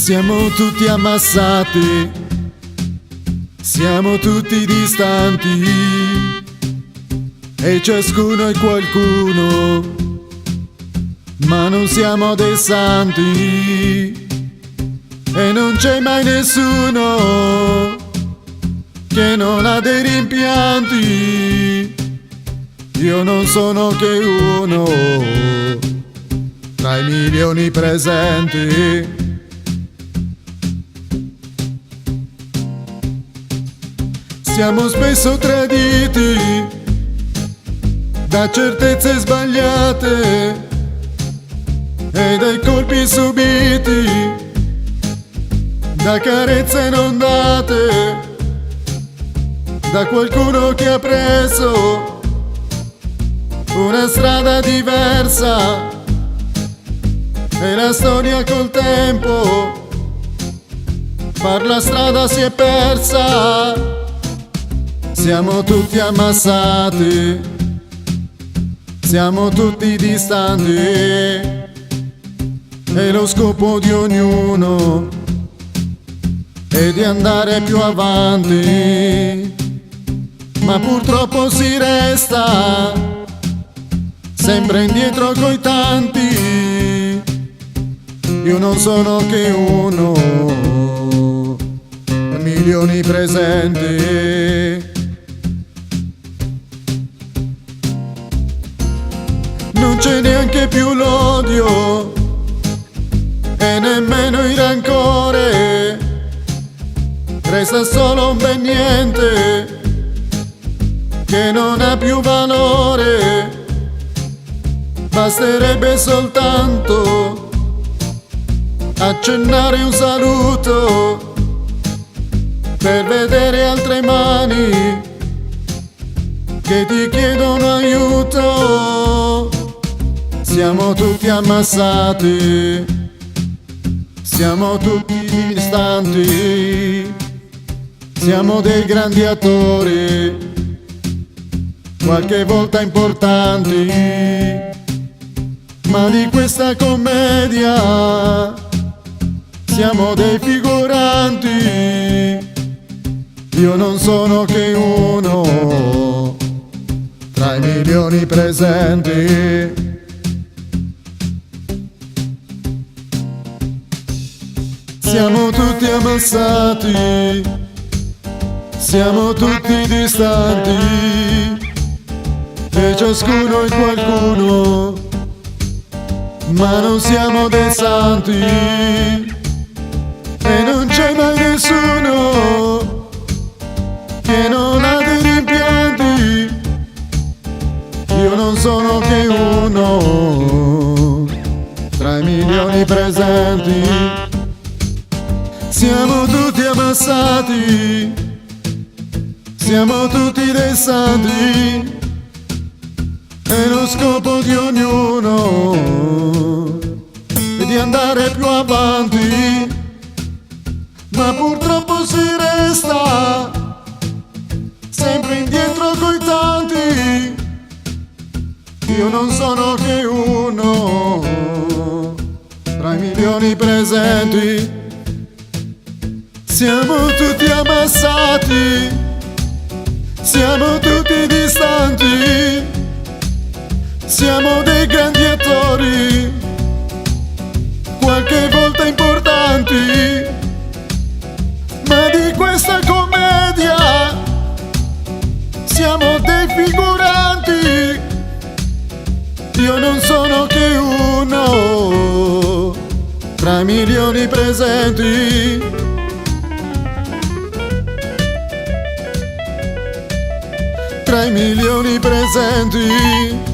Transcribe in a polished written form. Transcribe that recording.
Siamo tutti ammassati, siamo tutti distanti e ciascuno è qualcuno, ma non siamo dei santi e non c'è mai nessuno che non ha dei rimpianti. Io non sono che uno tra i milioni presenti. Siamo spesso traditi da certezze sbagliate e dai colpi subiti, da carezze non date, da qualcuno che ha preso una strada diversa e la storia col tempo per la strada si è persa. Siamo tutti ammassati, siamo tutti distanti e lo scopo di ognuno è di andare più avanti, ma purtroppo si resta sempre indietro coi tanti. Io non sono che uno tra milioni presenti. Non c'è neanche più l'odio e nemmeno il rancore, resta solo un bel niente che non ha più valore. Basterebbe soltanto accennare un saluto per vedere altre mani che ti chiedono aiuto. Siamo tutti ammassati, siamo tutti distanti, siamo dei grandi attori, qualche volta importanti, ma di questa commedia siamo dei figuranti. Io non sono che uno tra i milioni presenti. Siamo tutti ammassati, siamo tutti distanti e ciascuno è qualcuno, ma non siamo dei santi e non c'è mai nessuno che non ha dei rimpianti. Io non sono che uno tra i milioni presenti. Siamo tutti ammassati, siamo tutti dei santi e lo scopo di ognuno è di andare più avanti, ma purtroppo si resta sempre indietro coi tanti. Io non sono che uno tra i milioni presenti. Siamo tutti ammassati, siamo tutti distanti, siamo dei grandi attori, qualche volta importanti, ma di questa commedia siamo dei figuranti. Io non sono che uno tra i milioni presenti. Tra i milioni presenti.